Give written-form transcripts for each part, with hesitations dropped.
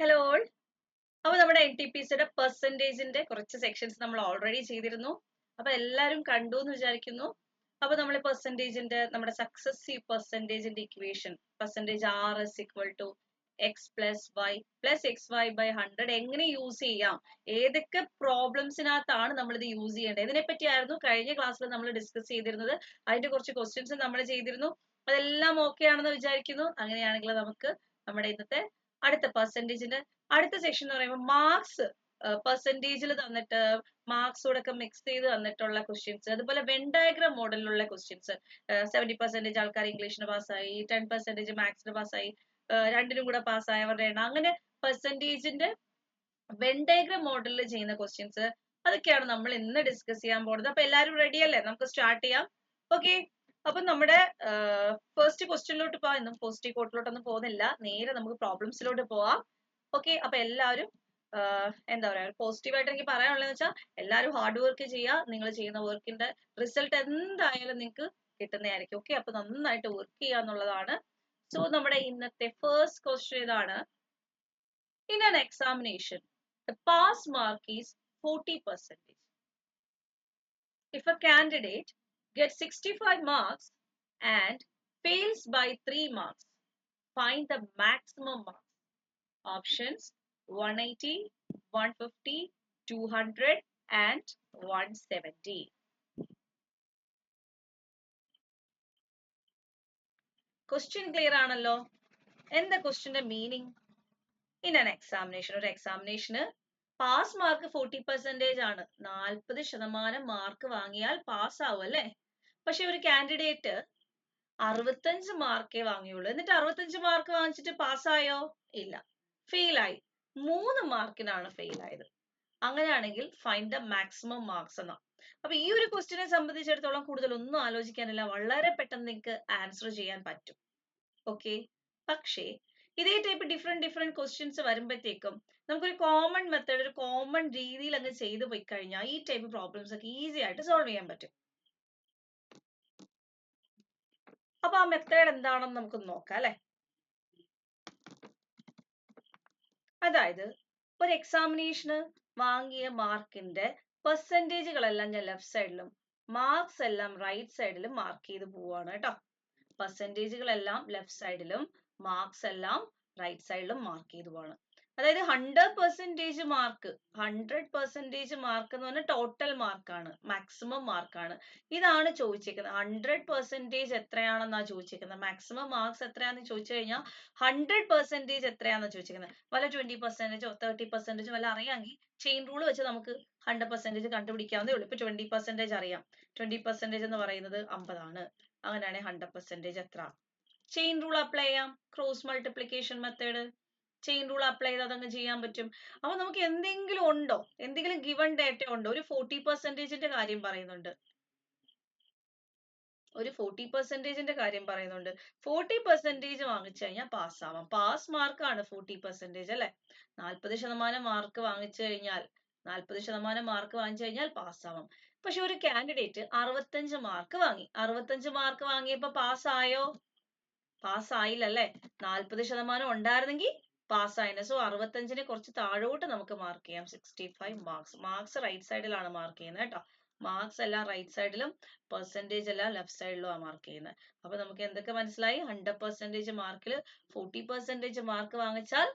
Hello all. അപ്പോൾ നമ്മുടെ NTPCയുടെ പെർസെൻറ്റേജിന്റെ കുറച്ച് സെക്ഷൻസ് നമ്മൾ ഓൾറെഡി ചെയ്തിരുന്നു. അപ്പോൾ എല്ലാവരും കണ്ടു എന്ന് വിചാരിക്കുന്നു. അപ്പോൾ നമ്മൾ പെർസെൻറ്റേജിന്റെ നമ്മുടെ സക്സസീവ് പെർസെൻറ്റേജിന്റെ equation percentage R is equal to x plus y plus xy by 100 എങ്ങനെ യൂസ് ചെയ്യാം, ഏതൊക്കെ പ്രോബ്ലംസിനകത്താണ് നമ്മൾ ഇത് യൂസ് ചെയ്യേണ്ടത്, ഇതിനെ പറ്റിയായിരുന്നു കഴിഞ്ഞ ക്ലാസ്സിൽ നമ്മൾ ഡിസ്കസ് ചെയ്തിരുന്നത്. അതിന്റെ കുറച്ച് ക്വസ്റ്റ്യൻസ് നമ്മൾ ചെയ്തിരുന്നു. അതെല്ലാം ഓക്കെ ആണെന്ന് വിചാരിക്കുന്നു. അങ്ങനെയാണെങ്കിൽ നമുക്ക് നമ്മുടെ ഇന്നത്തെ അടുത്ത പെർസെൻറ്റേജിന്റെ അടുത്ത സെക്ഷൻ എന്ന് പറയുമ്പോൾ മാർക്സ് പെർസെൻറ്റേജിൽ തന്നിട്ട് മാർക്സോടൊക്കെ മിക്സ് ചെയ്ത് തന്നിട്ടുള്ള ക്വസ്റ്റ്യൻസ്, അതുപോലെ വെൻ ഡയഗ്രാം മോഡലിലുള്ള ക്വസ്റ്റ്യൻസ്. 70% ആൾക്കാർ ഇംഗ്ലീഷിന് പാസ്സായി, 10% മാത്സിന് പാസ്സായി, രണ്ടിനും കൂടെ പാസ്സായവരുടെ എണ്ണം, അങ്ങനെ പെർസെൻറ്റേജിന്റെ വെൻ ഡയഗ്രാം മോഡലിൽ ചെയ്യുന്ന ക്വസ്റ്റ്യൻസ് അതൊക്കെയാണ് നമ്മൾ ഇന്ന് ഡിസ്കസ് ചെയ്യാൻ പോകുന്നത്. അപ്പൊ എല്ലാവരും റെഡി അല്ലേ? നമുക്ക് സ്റ്റാർട്ട് ചെയ്യാം. ഓക്കെ, അപ്പൊ നമ്മുടെ ഫസ്റ്റ് ക്വസ്റ്റ്യനിലോട്ട് പോവാം. ഇന്നും പോസിറ്റീവ് കോട്ടിലോട്ടൊന്നും പോകുന്നില്ല, നേരെ നമുക്ക് പ്രോബ്ലംസിലോട്ട് പോവാം. ഓക്കെ, അപ്പൊ എല്ലാവരും എന്താ പറയാ, പോസിറ്റീവ് ആയിട്ട് എനിക്ക് പറയാനുള്ളതെന്ന് വെച്ചാൽ എല്ലാവരും ഹാർഡ് വർക്ക് ചെയ്യുക. നിങ്ങൾ ചെയ്യുന്ന വർക്കിന്റെ റിസൾട്ട് എന്തായാലും നിങ്ങൾക്ക് കിട്ടുന്നതായിരിക്കും. ഓക്കെ, അപ്പൊ നന്നായിട്ട് വർക്ക് ചെയ്യുക എന്നുള്ളതാണ്. സോ നമ്മുടെ ഇന്നത്തെ ഫസ്റ്റ് ക്വസ്റ്റ്യൻ ഇതാണ്. In an examination, the pass mark is 40%. If a candidate gets 65 marks and fails by 3 marks, find the maximum marks. Options 180, 150, 200 and 170. Question clear ആണല്ലോ? എന്താ ക്വസ്റ്റ്യന്റെ മീനിങ്? ഇൻ ആൻ എക്സാമിനേഷൻ, ഒരു എക്സാമിനേഷന് pass mark 40% ആണ്. 40% mark വാങ്ങിയാൽ pass ആവും അല്ലേ? പക്ഷെ ഒരു candidate 65 മാർക്കേ വാങ്ങിയുള്ളൂ. എന്നിട്ട് 65 മാർക്ക് വാങ്ങിച്ചിട്ട് പാസ്സായോ? ഇല്ല, ഫെയിൽ ആയി. 3 മാർക്കിനാണ് ഫെയിൽ ആയത്. അങ്ങനെയാണെങ്കിൽ ഫൈൻഡ് ദ മാക്സിമം മാർക്സ് എന്നാ. അപ്പൊ ഈ ഒരു ക്വസ്റ്റിനെ സംബന്ധിച്ചിടത്തോളം കൂടുതൽ ഒന്നും ആലോചിക്കാനില്ല, വളരെ പെട്ടെന്ന് നിങ്ങൾക്ക് ആൻസർ ചെയ്യാൻ പറ്റും. ഓക്കെ, പക്ഷേ ഇതേ ടൈപ്പ് ഡിഫറെന്റ് ക്വസ്റ്റ്യൻസ് വരുമ്പോഴത്തേക്കും നമുക്കൊരു കോമൺ മെത്തേഡ്, ഒരു കോമൺ രീതിയിൽ അങ്ങ് ചെയ്തു പോയി കഴിഞ്ഞാൽ ഈ ടൈപ്പ് പ്രോബ്ലംസ് ഒക്കെ ഈസി ആയിട്ട് സോൾവ് ചെയ്യാൻ പറ്റും. അപ്പൊ ആ മെത്തേഡ് എന്താണെന്ന് നമുക്ക് നോക്കാം അല്ലെ. അതായത് ഒരു എക്സാമിനേഷന് വാങ്ങിയ മാർക്കിന്റെ പെർസെൻറ്റേജുകളെല്ലാം ഞാൻ ലെഫ്റ്റ് സൈഡിലും മാർക്സ് എല്ലാം റൈറ്റ് സൈഡിലും മാർക്ക് ചെയ്ത് പോവാണ് കേട്ടോ. പെർസെൻറ്റേജുകളെല്ലാം ലെഫ്റ്റ് സൈഡിലും മാർക്സ് എല്ലാം റൈറ്റ് സൈഡിലും മാർക്ക് ചെയ്ത് പോവാണ്. അതായത് 100% മാർക്ക്, 100% മാർക്ക് എന്ന് പറഞ്ഞാൽ ടോട്ടൽ മാർക്കാണ്, മാക്സിമം മാർക്കാണ്. ഇതാണ് ചോദിച്ചിരിക്കുന്നത്. 100% എത്രയാണെന്നാ ചോദിച്ചിരിക്കുന്നത്. മാക്സിമം മാർക്സ് എത്രയാണെന്ന് ചോദിച്ചു കഴിഞ്ഞാൽ 100% എത്രയാണെന്ന് ചോദിച്ചിരിക്കുന്നത്. വല്ല 20%, 30% വല്ല അറിയാമെങ്കിൽ ചെയിൻ റൂൾ വെച്ച് നമുക്ക് 100% കണ്ടുപിടിക്കാവുന്നേ ഉള്ളൂ. ഇപ്പൊ 20% അറിയാം. 20% എന്ന് പറയുന്നത് 50 ആണ്. അങ്ങനെയാണെങ്കിൽ 100% എത്ര? ചെയിൻ റൂൾ അപ്ലൈ ചെയ്യാം. Cross multiplication method chain rule apply ചെയ്ത് അതങ്ങ് ചെയ്യാൻ പറ്റും. അപ്പൊ നമുക്ക് എന്തെങ്കിലും ഉണ്ടോ, എന്തെങ്കിലും ഗിവൺ ഡേറ്റ ഉണ്ടോ? ഒരു 40%ന്റെ കാര്യം പറയുന്നുണ്ട്, ഒരു 40%ന്റെ കാര്യം പറയുന്നുണ്ട്. 40% വാങ്ങിച്ചു കഴിഞ്ഞാൽ പാസ് ആവാം. പാസ് മാർക്കാണ് 40% അല്ലെ. 40% മാർക്ക് വാങ്ങിച്ചു കഴിഞ്ഞാൽ 40% മാർക്ക് വാങ്ങിച്ചു കഴിഞ്ഞാൽ പാസ് ആവാം. പക്ഷെ ഒരു കാൻഡിഡേറ്റ് 65 മാർക്ക് വാങ്ങി. 65 മാർക്ക് വാങ്ങിയപ്പോ പാസ് ആയോ? പാസ് ആയില്ലല്ലേ. 40% ഉണ്ടായിരുന്നെങ്കിൽ പാസ് ആയിന്. സോ 65നെ കുറച്ച് താഴോട്ട് നമുക്ക് മാർക്ക് ചെയ്യാം. 65 മാർക്സ്. മാർക്സ് റൈറ്റ് സൈഡിലാണ് മാർക്ക് ചെയ്യുന്നത് കേട്ടോ. മാർക്സ് എല്ലാം റൈറ്റ് സൈഡിലും പെർസെൻറ്റേജ് എല്ലാം ലെഫ്റ്റ് സൈഡിലും മാർക്ക് ചെയ്യുന്നത്. അപ്പൊ നമുക്ക് എന്തൊക്കെ മനസ്സിലായി? 100% മാർക്കിൽ 40% മാർക്ക് വാങ്ങിച്ചാൽ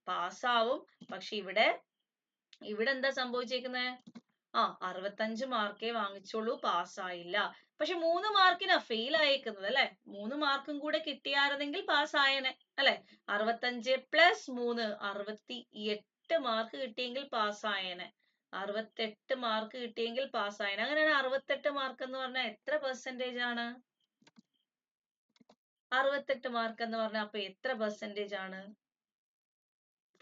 പാസ്സാവും. പക്ഷെ ഇവിടെ എന്താ സംഭവിച്ചേക്കുന്നത്? 65 മാർക്കേ വാങ്ങിച്ചുള്ളൂ, പാസ്സായില്ല. പക്ഷെ 3 മാർക്കിനാ ഫെയിൽ ആയേക്കുന്നത് അല്ലെ. 3 മാർക്കും കൂടെ കിട്ടിയായിരുന്നെങ്കിൽ പാസ് ആയേനെ അല്ലെ. 65 + 3 68 മാർക്ക് കിട്ടിയെങ്കിൽ പാസ്സായേനെ. 68 മാർക്ക് കിട്ടിയെങ്കിൽ പാസ്സായേനെ. അങ്ങനെയാണ് 68 മാർക്ക് എന്ന് പറഞ്ഞാൽ എത്ര പെർസെൻറ്റേജ് ആണ്? 68 മാർക്ക് എന്ന് പറഞ്ഞാൽ അപ്പൊ എത്ര പെർസെൻറ്റേജ് ആണ്?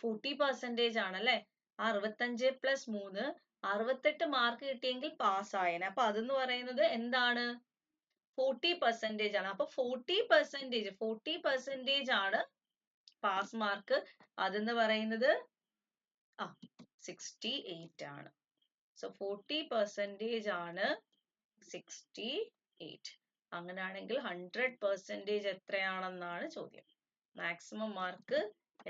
40% ആണല്ലേ. 65 + 3 68 മാർക്ക് കിട്ടിയെങ്കിൽ പാസ്സായേനെ. അപ്പൊ അതെന്ന് പറയുന്നത് എന്താണ്? 40% ആണ്. അപ്പൊ 40% ആണ് പാസ് മാർക്ക്. അതെന്ന് പറയുന്നത് 68 ആണ്. സോ 40% ആണ് 68. അങ്ങനെയാണെങ്കിൽ 100% എത്രയാണെന്നാണ് ചോദ്യം. മാക്സിമം മാർക്ക്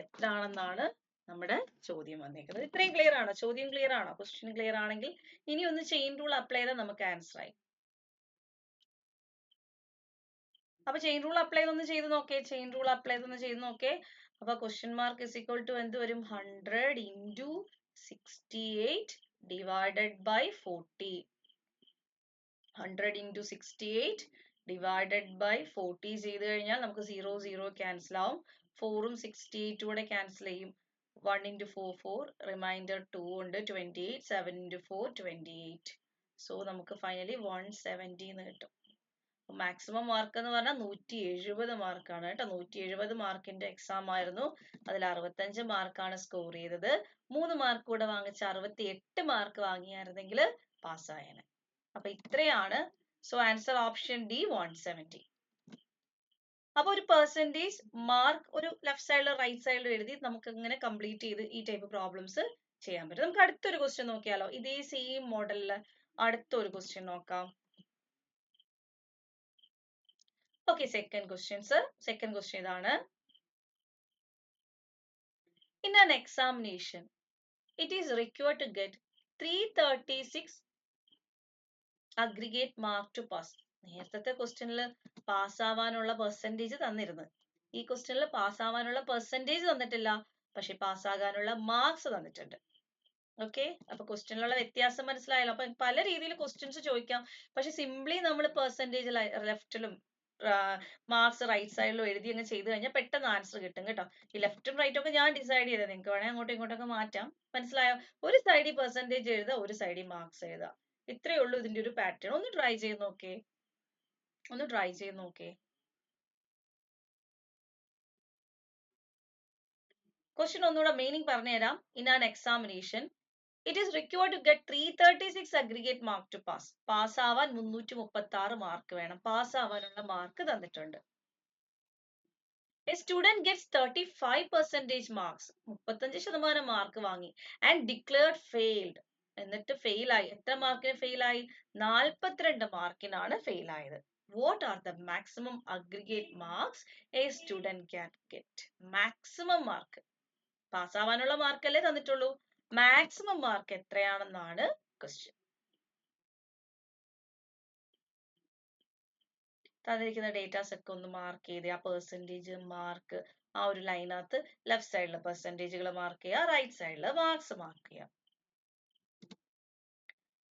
എത്രയാണെന്നാണ് നമ്മുടെ ചോദ്യം വന്നേക്കുന്നത്. ഇത്രയും ക്ലിയർ ആണോ? ചോദ്യം ക്ലിയർ ആണോ? ക്വസ്റ്റ്യൻ ക്ലിയർ ആണെങ്കിൽ ഇനി ഒന്ന് ചെയിൻ റൂൾ അപ്ലൈ ചെയ്താൽ നമുക്ക് ആൻസർ ആയി. അപ്പൊ ചെയിൻ റൂൾ അപ്ലൈ ചെയ്തൊന്ന് ചെയ്ത് നോക്കേ. ചെയിൻ റൂൾ അപ്ലൈ ചെയ്തൊന്ന് ചെയ്ത് നോക്കേ. അപ്പൊ question mark is equal to എന്ത് വരും? 100 into 68 divided by 40. 100 into 68 divided by 40 ചെയ്ത് കഴിഞ്ഞാൽ നമുക്ക് 0 0 ക്യാൻസൽ ആവും. 4ഉം 68 കൂടെ ക്യാൻസൽ ചെയ്യും. 1 into 4 4, റിമൈൻഡർ 2 ഉണ്ട്. 28, 7 into 4 28. സോ നമുക്ക് ഫൈനലി 170 എന്ന് കിട്ടും. മാക്സിമം മാർക്ക് എന്ന് പറഞ്ഞാൽ 170 മാർക്കാണ് കേട്ടോ. 170 മാർക്കിന്റെ എക്സാം ആയിരുന്നു. അതിൽ 65 മാർക്കാണ് സ്കോർ ചെയ്തത്. 3 മാർക്ക് കൂടെ വാങ്ങിച്ച 68 മാർക്ക് വാങ്ങിയായിരുന്നെങ്കിൽ പാസ്സായേനെ. അപ്പൊ ഇത്രയാണ്. So answer option D 170. അപ്പൊ ഒരു പെർസെന്റേജ് മാർക്ക് ഒരു ലെഫ്റ്റ് സൈഡിലും റൈറ്റ് സൈഡിലും എഴുതി നമുക്ക് ഇങ്ങനെ കംപ്ലീറ്റ് ചെയ്ത് ഈ ടൈപ്പ് പ്രോബ്ലംസ് ചെയ്യാൻ പറ്റും. നമുക്ക് അടുത്തൊരു ക്വസ്റ്റ്യൻ നോക്കിയാലോ? ഇതേ സെയിം മോഡലില് അടുത്തൊരു ക്വസ്റ്റ്യൻ നോക്കാം. Okay, second question, sir. Second question ഇതാണ്. In an examination, it is required to get 336 aggregate mark to pass. നേരത്തെ ക്വസ്റ്റ്യനിൽ പാസ് ആവാനുള്ള പെർസെൻറ്റേജ് തന്നിരുന്നു. ഈ ക്വസ്റ്റ്യനിൽ പാസ് ആവാനുള്ള പെർസെൻറ്റേജ് തന്നിട്ടില്ല, പക്ഷെ പാസ് ആകാനുള്ള മാർക്സ് തന്നിട്ടുണ്ട്. ഓക്കെ, അപ്പൊ ക്വസ്റ്റ്യനിലുള്ള വ്യത്യാസം മനസ്സിലായല്ലോ. അപ്പൊ പല രീതിയിൽ ക്വസ്റ്റ്യൻസ് ചോദിക്കാം. പക്ഷെ സിംപ്ലി നമ്മൾ പെർസെൻറ്റേജ് ലെഫ്റ്റിലും മാർക്സ് റൈറ്റ് സൈഡിലും എഴുതി അങ്ങ് ചെയ്ത് കഴിഞ്ഞാൽ പെട്ടെന്ന് ആൻസർ കിട്ടും കേട്ടോ. ഈ ലെഫ്റ്റും റൈറ്റും ഒക്കെ ഞാൻ ഡിസൈഡ് ചെയ്തത്, നിങ്ങൾക്ക് വേണമെങ്കിൽ അങ്ങോട്ടും ഇങ്ങോട്ടൊക്കെ മാറ്റാം. മനസ്സിലായോ? ഒരു സൈഡിൽ പെർസെൻറ്റേജ് എഴുതുക, ഒരു സൈഡിൽ മാർക്സ് എഴുതുക. ഇത്രയേ ഉള്ളൂ ഇതിന്റെ ഒരു പാറ്റേൺ. ഒന്ന് ട്രൈ ചെയ്ത് നോക്കേ. ഒന്ന് ട്രൈ ചെയ്ത് നോക്കേ. ക്വസ്റ്റ്യൻ ഒന്നുകൂടെ മീനിങ് പറഞ്ഞുതരാം. In an examination it is required to get 336 aggregate mark to pass. Pass ആവാൻ 336 മാർക്ക് വേണം. പാസ് ആവാനുള്ള മാർക്ക് തന്നിട്ടുണ്ട്. A student gets 35% marks. 35% mark വാങ്ങി and declared failed. എന്നിട്ട് ഫെയിൽ ആയി. എത്ര മാർക്കിന് ഫെയിൽ ആയി? 42 മാർക്കിനാണ് ഫെയിൽ ആയത്. What are the maximum aggregate marks a student can get? Maximum mark. Pass ആവാനുള്ള മാർക്കല്ലേ തന്നിട്ടുള്ളൂ. മാക്സിമം മാർക്ക് എത്രയാണെന്നാണ് ക്വസ്റ്റ്യൻ. തന്നിരിക്കുന്ന ഡേറ്റാസ് ഒക്കെ ഒന്ന് മാർക്ക് ചെയ്ത് ആ പെർസെൻറ്റേജ് മാർക്ക് ആ ഒരു ലൈനകത്ത് ലെഫ്റ്റ് സൈഡിലെ പെർസെൻറ്റേജുകൾ മാർക്ക് ചെയ്യുക, റൈറ്റ് സൈഡിൽ മാർക്സ് മാർക്ക് ചെയ്യുക.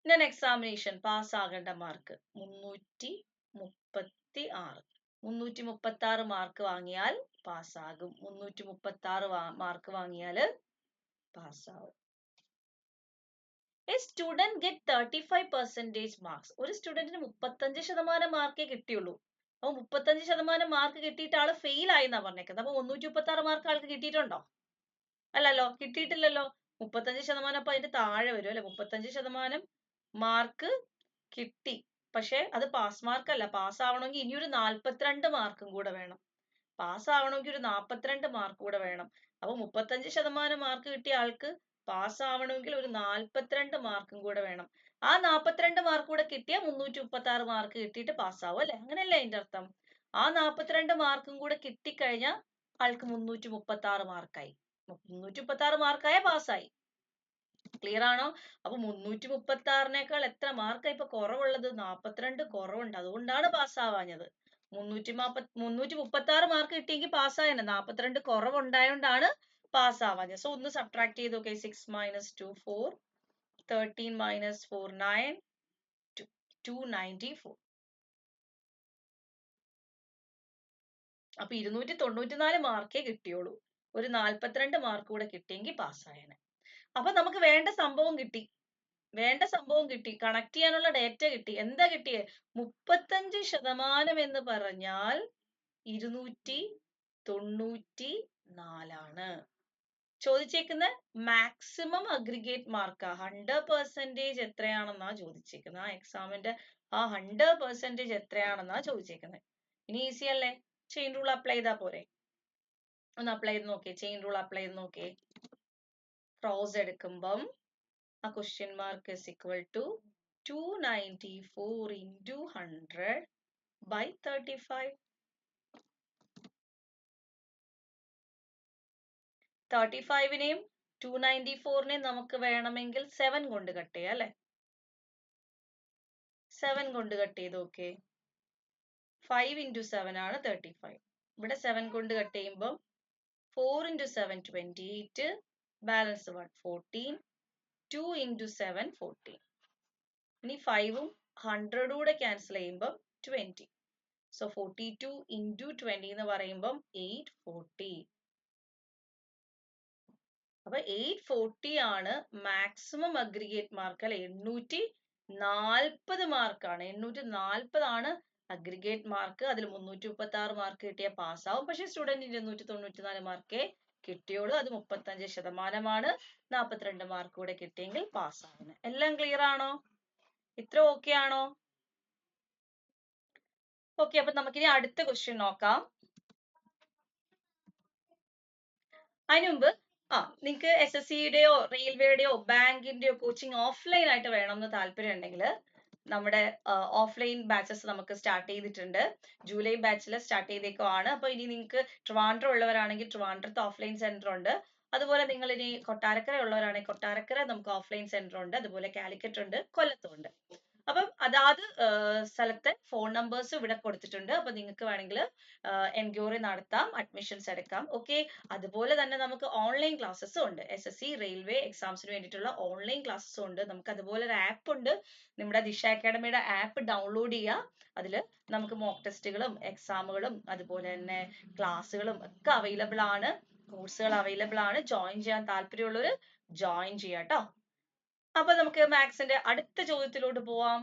ഞാൻ എക്സാമിനേഷൻ പാസ് ആകേണ്ട മാർക്ക് 336. 336 മാർക്ക് വാങ്ങിയാൽ പാസ്സാകും. 336 മാർക്ക് വാങ്ങിയാൽ പാസ്സാവും. A student get 35% marks. ഒരു സ്റ്റുഡന്റിന് 35% മാർക്കേ കിട്ടിയുള്ളൂ. അപ്പൊ 35% മാർക്ക് കിട്ടിയിട്ട് ആള് ഫെയിൽ ആയി എന്നാ പറഞ്ഞേക്കുന്നത്. അപ്പൊ 336 മാർക്ക് ആൾക്ക് കിട്ടിയിട്ടുണ്ടോ? അല്ലല്ലോ, കിട്ടിയിട്ടില്ലല്ലോ. 35% അപ്പൊ അതിന്റെ താഴെ വരും അല്ലെ. 35% മാർക്ക് കിട്ടി, പക്ഷെ അത് പാസ് മാർക്ക് അല്ല. പാസ് ആവണമെങ്കിൽ ഇനിയൊരു 42 മാർക്കും കൂടെ വേണം. പാസ് ആവണമെങ്കിൽ ഒരു 42 മാർക്ക് കൂടെ വേണം. അപ്പൊ 35% മാർക്ക് കിട്ടിയ ആൾക്ക് പാസ് ആവണമെങ്കിൽ ഒരു 42 മാർക്കും കൂടെ വേണം. ആ 42 മാർക്ക് കൂടെ കിട്ടിയാൽ 336 മാർക്ക് കിട്ടിയിട്ട് പാസ്സാവും അല്ലെ. അങ്ങനെയല്ലേ അതിന്റെ അർത്ഥം? ആ 42 മാർക്കും കൂടെ കിട്ടിക്കഴിഞ്ഞാൽ ആൾക്ക് 336 മാർക്കായി. 336 മാർക്കായ പാസ്സായി. ക്ലിയർ ആണോ? അപ്പൊ 336 എത്ര മാർക്കാ ഇപ്പൊ കുറവുള്ളത്? 42 കുറവുണ്ട്. അതുകൊണ്ടാണ് പാസ്സാവാഞ്ഞത്. 336 മാർക്ക് കിട്ടിയെങ്കിൽ പാസ്സായേനെ. 42 കുറവുണ്ടായോണ്ടാണ് പാസ്സാവാഞ്ഞത്. സോ ഒന്ന് സബ്ട്രാക്ട് ചെയ്ത് നോക്കേ. 6 minus 2 4, 13 minus 4 9, 294. അപ്പൊ 294 മാർക്കേ കിട്ടിയുള്ളൂ. ഒരു 42 മാർക്ക് കൂടെ കിട്ടിയെങ്കിൽ പാസ്സായേനെ. അപ്പൊ നമുക്ക് വേണ്ട സംഭവം കിട്ടി. വേണ്ട സംഭവം കിട്ടി. കണക്ട് ചെയ്യാനുള്ള ഡേറ്റ കിട്ടി. എന്താ കിട്ടിയേ? 35% എന്ന് പറഞ്ഞാൽ 294 ചോദിച്ചേക്കുന്ന മാക്സിമം അഗ്രിഗേറ്റ് മാർക്ക് 100% എത്രയാണെന്നാ ചോദിച്ചേക്കുന്നത്. ആ എക്സാമിന്റെ ആ 100% എത്രയാണെന്നാ ചോദിച്ചേക്കുന്നത്. ഇനി ഈസി അല്ലേ? ചെയിൻ റൂൾ അപ്ലൈ ചെയ്താ പോരെ? ഒന്ന് അപ്ലൈ ചെയ്ത് നോക്കിയേ. ചെയിൻ റൂൾ അപ്ലൈ ചെയ്ത് നോക്കിയേ. ക്രോസ് എടുക്കുമ്പം ആ question mark is equal to 294 into 100 by 35. 35നെയും 294നെയും നമുക്ക് വേണമെങ്കിൽ 7 കൊണ്ട് കട്ട് ചെയ്യാം അല്ലെ? 7 കൊണ്ട് കട്ട് ചെയ്ത് നോക്കേ. 5 into 7 ആണ് 35. ഇവിടെ 7 കൊണ്ട് കട്ട് ചെയ്യുമ്പോൾ 4 into 7 28, ബാലൻസ് 14, 2 into 7 14. ഇനി 5ഉം 100 കൂടെ ക്യാൻസൽ ചെയ്യുമ്പോൾ 20. സോ 42 into 20 എന്ന് പറയുമ്പോൾ 840. അപ്പൊ 840 ആണ് മാക്സിമം അഗ്രിഗേറ്റ് മാർക്ക് അല്ലെ? 840 മാർക്കാണ്. 840 ആണ് അഗ്രിഗേറ്റ് മാർക്ക്. അതിൽ 336 മാർക്ക് കിട്ടിയാൽ പാസ്സാവും. പക്ഷെ സ്റ്റുഡന്റിന് 294 മാർക്കേ കിട്ടിയോളൂ. അത് 35%. 42 മാർക്ക് കൂടെ കിട്ടിയെങ്കിൽ പാസ്സാവുന്നത്. എല്ലാം ക്ലിയർ ആണോ? ഇത്ര ഓക്കെ ആണോ? ഓക്കെ, അപ്പൊ നമുക്കിനി അടുത്ത ക്വസ്റ്റ്യൻ നോക്കാം. അതിനു മുമ്പ് നിങ്ങൾക്ക് SSCയുടെയോ റെയിൽവേയുടെയോ ബാങ്കിന്റെയോ കോച്ചിങ് ഓഫ്ലൈൻ ആയിട്ട് വേണമെന്ന് താല്പര്യം ഉണ്ടെങ്കിൽ നമ്മുടെ ഓഫ്ലൈൻ ബാച്ചസ് നമുക്ക് സ്റ്റാർട്ട് ചെയ്തിട്ടുണ്ട്. ജൂലൈ ബാച്ചിൽ സ്റ്റാർട്ട് ചെയ്തേക്കുവാണ്. അപ്പൊ ഇനി നിങ്ങൾക്ക് ട്രിവാൻഡ്രം ഉള്ളവരാണെങ്കിൽ ട്രിവാൻഡ്രത്ത് ഓഫ്ലൈൻ സെന്റർ ഉണ്ട്. അതുപോലെ നിങ്ങൾ ഇനി കൊട്ടാരക്കര ഉള്ളവരാണെങ്കിൽ കൊട്ടാരക്കര നമുക്ക് ഓഫ്ലൈൻ സെന്റർ ഉണ്ട്. അതുപോലെ കാലിക്കറ്റ് ഉണ്ട്, കൊല്ലത്തും ഉണ്ട്. അപ്പം അതാത് സ്ഥലത്തെ ഫോൺ നമ്പേഴ്സ് ഇവിടെ കൊടുത്തിട്ടുണ്ട്. അപ്പൊ നിങ്ങൾക്ക് വേണമെങ്കിൽ എൻക്വയറി നടത്താം, അഡ്മിഷൻസ് എടുക്കാം. ഓക്കെ, അതുപോലെ തന്നെ നമുക്ക് ഓൺലൈൻ ക്ലാസ്സസും ഉണ്ട്. SSC റെയിൽവേ എക്സാംസിന് വേണ്ടിയിട്ടുള്ള ഓൺലൈൻ ക്ലാസ്സസും ഉണ്ട്. നമുക്ക് അതുപോലെ ഒരു ആപ്പ് ഉണ്ട്. നമ്മുടെ ദിശ അക്കാഡമിയുടെ ആപ്പ് ഡൗൺലോഡ് ചെയ്യുക. അതിൽ നമുക്ക് മോക്ക് ടെസ്റ്റുകളും എക്സാമുകളും അതുപോലെ തന്നെ ക്ലാസ്സുകളും ഒക്കെ അവൈലബിൾ ആണ്. കോഴ്സുകൾ അവൈലബിൾ ആണ്. ജോയിൻ ചെയ്യാൻ താല്പര്യമുള്ളവർ ജോയിൻ ചെയ്യാം കേട്ടോ. അപ്പൊ നമുക്ക് മാത്സിന്റെ അടുത്ത ചോദ്യത്തിലോട്ട് പോവാം.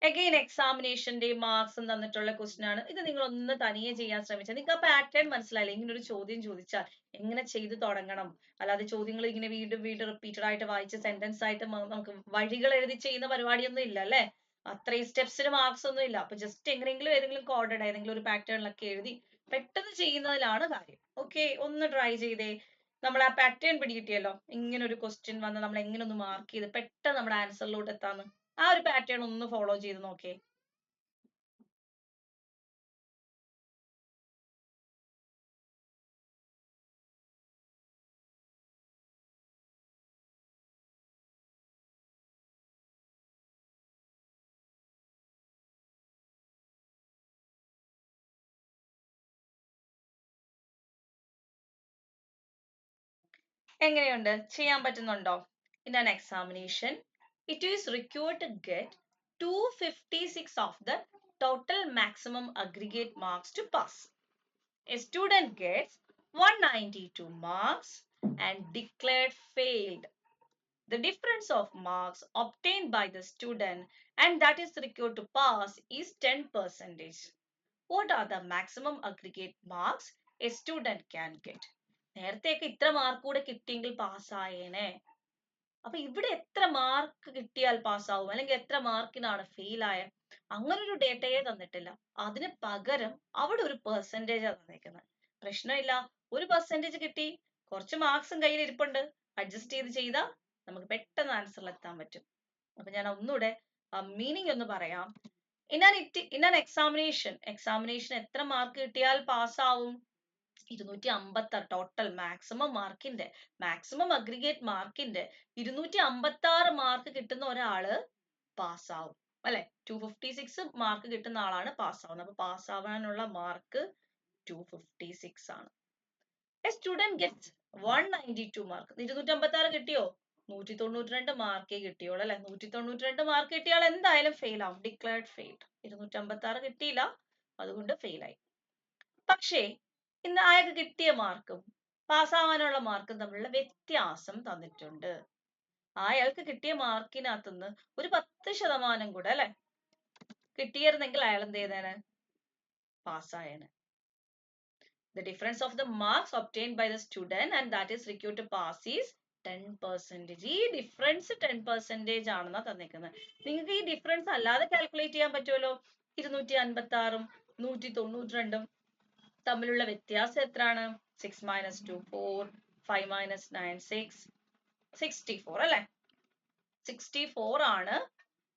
അഗെയിൻ എക്സാമിനേഷന്റെ മാർക്സും തന്നിട്ടുള്ള ക്വസ്റ്റ്യൻ ആണ്. ഇത് നിങ്ങൾ ഒന്ന് തനിയെ ചെയ്യാൻ ശ്രമിച്ചാൽ നിങ്ങൾക്ക് ആ പാറ്റേൺ മനസ്സിലായില്ലേ? ഇങ്ങനെ ഒരു ചോദ്യം ചോദിച്ചാൽ എങ്ങനെ ചെയ്തു തുടങ്ങണം. അല്ലാതെ ചോദ്യങ്ങൾ ഇങ്ങനെ വീണ്ടും വീണ്ടും റിപ്പീറ്റഡ് ആയിട്ട് വായിച്ച് സെന്റൻസ് ആയിട്ട് നമുക്ക് വഴികൾ എഴുതി ചെയ്യുന്ന പരിപാടിയൊന്നും ഇല്ല അല്ലെ? അത്രയും സ്റ്റെപ്സിന് മാർക്സ് ഒന്നും ഇല്ല. അപ്പൊ ജസ്റ്റ് എങ്ങനെയെങ്കിലും ഏതെങ്കിലും കോർഡഡ് ഏതെങ്കിലും ഒരു പാറ്റേണിലൊക്കെ എഴുതി പെട്ടെന്ന് ചെയ്യുന്നതിലാണ് കാര്യം. ഓക്കെ, ഒന്ന് ട്രൈ ചെയ്തേ. നമ്മൾ ആ പാറ്റേൺ പിടികിട്ടിയല്ലോ. ഇങ്ങനെ ഒരു ക്വസ്റ്റ്യൻ വന്ന് നമ്മൾ എങ്ങനെ ഒന്ന് മാർക്ക് ചെയ്ത് പെട്ടെന്ന് നമ്മുടെ ആൻസറിലോട്ട് എത്താന്ന്. ആ ഒരു പാറ്റേൺ ഒന്ന് ഫോളോ ചെയ്ത് നോക്കേ. എങ്ങനെയുണ്ട്? ചെയ്യാൻ പറ്റുന്നുണ്ടോ? In an examination, it is required to get 256 of the total maximum aggregate marks to pass. A student gets 192 marks and declared failed. The difference of marks obtained by the student and that is required to pass is 10%. What are the maximum aggregate marks a student can get? നേരത്തെയൊക്കെ ഇത്ര mark കൂടെ കിട്ടിയെങ്കിൽ പാസ്സായേനെ. അപ്പൊ ഇവിടെ എത്ര mark കിട്ടിയാൽ പാസ്സാവും, അല്ലെങ്കിൽ എത്ര മാർക്കിനാണ് ഫെയിൽ ആയ, അങ്ങനെ ഒരു ഡേറ്റയെ തന്നിട്ടില്ല. അതിന് പകരം അവിടെ ഒരു പെർസെന്റേജ് തന്നേക്കുന്നത്. പ്രശ്നമില്ല, ഒരു പെർസെന്റേജ് കിട്ടി, കുറച്ച് മാർക്സും കയ്യിൽ ഇരിപ്പുണ്ട്, അഡ്ജസ്റ്റ് ചെയ്ത് ചെയ്താൽ നമുക്ക് പെട്ടെന്ന് ആൻസറിൽ എത്താൻ പറ്റും. അപ്പൊ ഞാൻ ഒന്നുകൂടെ മീനിങ് ഒന്ന് പറയാം. ഇൻ ആൻ എക്സാമിനേഷൻ എത്ര മാർക്ക് കിട്ടിയാൽ പാസ്സാവും? 256 ടോട്ടൽ മാക്സിമം അഗ്രിഗേറ്റ് മാർക്കിന്റെ 256 മാർക്ക് കിട്ടുന്ന ഒരാള് പാസ്സാവും അല്ലെ? 256 മാർക്ക് കിട്ടുന്ന ആളാണ് പാസ്സാവുന്നത്. അപ്പൊ പാസ്സാവാനുള്ള മാർക്ക് 256 ആണ്. A student gets 192 mark. 256 കിട്ടിയോ? 192 മാർക്കേ കിട്ടിയോളൂ അല്ലെ? 192 മാർക്ക് കിട്ടിയാൽ എന്തായാലും ഫെയിൽ ആവും. Declared failed. 256 കിട്ടിയില്ല, അതുകൊണ്ട് ഫെയിൽ ആയി. പക്ഷേ ഇന്ന് അയാൾക്ക് കിട്ടിയ മാർക്കും പാസ്സാവാനുള്ള മാർക്കും തമ്മിലുള്ള വ്യത്യാസം തന്നിട്ടുണ്ട്. അയാൾക്ക് കിട്ടിയ മാർക്കിനകത്തുനിന്ന് ഒരു 10% കൂടെ അല്ലെ കിട്ടിയിരുന്നെങ്കിൽ അയാൾ എന്ത് ചെയ്തേനെ? പാസ്സായേനെ. The difference of the marks obtained by the student and that is required to pass is 10%. ഈ ഡിഫറൻസ് 10% ആണെന്നാ തന്നിരിക്കുന്നത്. നിങ്ങൾക്ക് ഈ ഡിഫറൻസ് അല്ലാതെ കാൽക്കുലേറ്റ് ചെയ്യാൻ പറ്റുമല്ലോ. 256ഉം 192ഉം തമ്മിലുള്ള വ്യത്യാസം എത്രയാണ്? 6 minus 2 4, 5 minus 9 6, 64 അല്ലെ? 64 ആണ്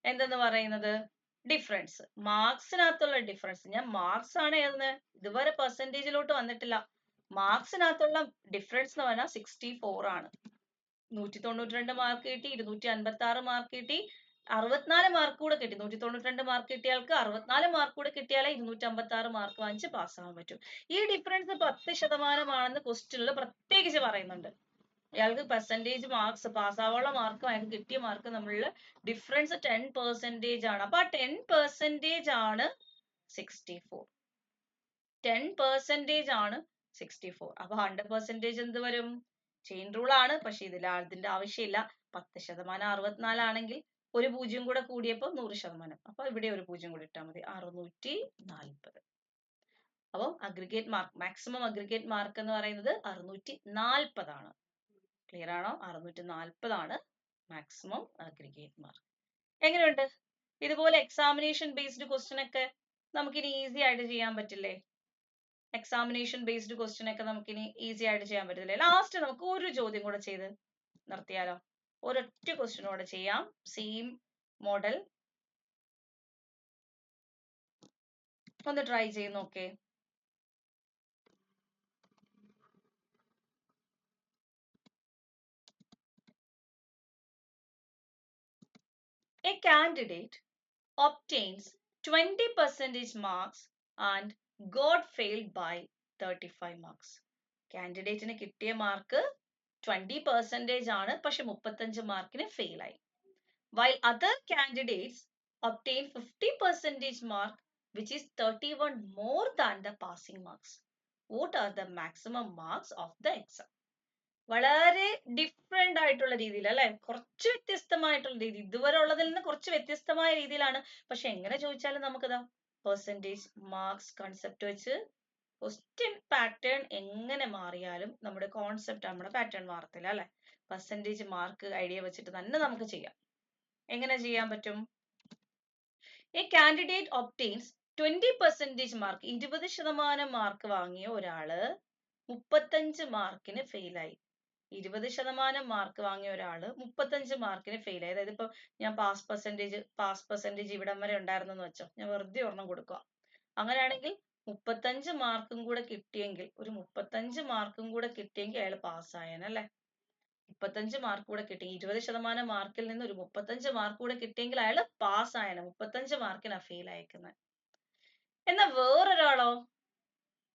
എന്തെന്ന് പറയുന്നത്? ഡിഫറൻസ്. മാർക്സിനകത്തുള്ള ഡിഫറൻസ്. ഞാൻ മാർക്സ് ആണ് എഴുതുന്നത്, ഇതുവരെ പെർസെന്റേജിലോട്ട് വന്നിട്ടില്ല. മാർക്സിനകത്തുള്ള ഡിഫറൻസ് എന്ന് പറഞ്ഞാൽ 64 ആണ്. 192 മാർക്ക് കിട്ടി, 256 മാർക്ക് കിട്ടി, 64 മാർക്ക് കൂടെ കിട്ടി. 192 മാർക്ക് കിട്ടിയ ആൾക്ക് 64 മാർക്ക് കൂടെ കിട്ടിയാലേ 256 മാർക്ക് വാങ്ങിച്ച് പാസ്സാവാൻ പറ്റും. ഈ ഡിഫറൻസ് 10% ക്വസ്റ്റ്യനിൽ പ്രത്യേകിച്ച് പറയുന്നുണ്ട്. അയാൾക്ക് പെർസെന്റേജ് മാർക്സ് പാസ്സാവാനുള്ള മാർക്കും അയാൾക്ക് കിട്ടിയ മാർക്ക് തമ്മിലുള്ള ഡിഫറൻസ് 10% ആണ്. അപ്പൊ ആ 10% ആണ് 64. 10% ആണ് 64. അപ്പൊ 100% എന്ത് വരും? ചെയിൻ റൂൾ ആണ്. പക്ഷെ അതിന്റെ ആവശ്യമില്ല. 10% 64 ആണെങ്കിൽ ഒരു പൂജ്യം കൂടെ കൂടിയപ്പോൾ 100%. അപ്പൊ ഇവിടെ ഒരു പൂജ്യം കൂടി ഇട്ടാൽ മതി, 640. അപ്പോൾ aggregate mark, maximum aggregate mark എന്ന് പറയുന്നത് 640 ആണ്. ക്ലിയർ ആണോ? 640 ആണ് മാക്സിമം അഗ്രിഗേറ്റ് മാർക്ക്. എങ്ങനെയുണ്ട്? ഇതുപോലെ എക്സാമിനേഷൻ ബേസ്ഡ് ക്വസ്റ്റ്യൻ ഒക്കെ നമുക്കിനി ഈസി ആയിട്ട് ചെയ്യാൻ പറ്റില്ലേ? എക്സാമിനേഷൻ ബേസ്ഡ് ക്വസ്റ്റ്യൻ ഒക്കെ നമുക്കിനി ഈസി ആയിട്ട് ചെയ്യാൻ പറ്റില്ലേ? ലാസ്റ്റ് നമുക്ക് ഒരു ചോദ്യം കൂടെ ചെയ്ത് നിർത്തിയാലോ? ഒരൊറ്റ ക്വസ്റ്റ്യൻ കൂടെ ചെയ്യാം, സെയിം മോഡൽ. ഒന്ന് ട്രൈ ചെയ്ത് നോക്കേ. A candidate obtains 20% marks and got failed by 35 marks. കാൻഡിഡേറ്റിന് കിട്ടിയ മാർക്ക് 20% ആണ്, പക്ഷെ 35 മാർക്കിന് ഫെയിൽ ആയി. While other candidates obtain 50% mark, which is 31 more than the passing marks. What are the maximum marks of the exam? വളരെ different ആയിട്ടുള്ള രീതിയിൽ അല്ലെ, കുറച്ച് വ്യത്യസ്തമായിട്ടുള്ള രീതി, ഇതുവരെ ഉള്ളതിൽ നിന്ന് കുറച്ച് വ്യത്യസ്തമായ രീതിയിലാണ്. പക്ഷെ എങ്ങനെ ചോദിച്ചാലും നമുക്കിതാ പെർസെന്റേജ് മാർക്സ് കൺസെപ്റ്റ് വെച്ച് ക്വസ്റ്റ്യൻ പാറ്റേൺ എങ്ങനെ മാറിയാലും നമ്മുടെ കോൺസെപ്റ്റ്, നമ്മുടെ പാറ്റേൺ മാറത്തില്ല അല്ലെ. പെർസെന്റേജ് മാർക്ക് ഐഡിയ വെച്ചിട്ട് തന്നെ നമുക്ക് ചെയ്യാം. എങ്ങനെ ചെയ്യാൻ പറ്റും? എ കാൻഡിഡേറ്റ് ഒബ്റ്റെയിൻസ് 20% മാർക്ക്, 20% മാർക്ക് വാങ്ങിയ ഒരാള് 35 മാർക്കിന് ഫെയിലായി. 20% മാർക്ക് വാങ്ങിയ ഒരാള് 35 മാർക്കിന് ഫെയിൽ ആയി. അതായത് ഇപ്പൊ ഞാൻ പാസ് പെർസെന്റേജ് ഇവിടം വരെ ഉണ്ടായിരുന്നെന്ന് വെച്ചോ, ഞാൻ വെറുതെ ഒരെണ്ണം കൊടുക്കുക. അങ്ങനെയാണെങ്കിൽ 35 മാർക്കും കൂടെ കിട്ടിയെങ്കിൽ, ഒരു 35 മാർക്കും കൂടെ കിട്ടിയെങ്കിൽ അയാൾ പാസ്സായനല്ലേ. 35 മാർക്ക് കൂടെ കിട്ടി, 20% മാർക്കിൽ നിന്ന് ഒരു 35 മാർക്ക് കൂടെ കിട്ടിയെങ്കിൽ അയാൾ പാസ്സായന. 35 മാർക്കിനാ ഫെയിൽ അയക്കുന്നത്. എന്നാൽ വേറൊരാളോ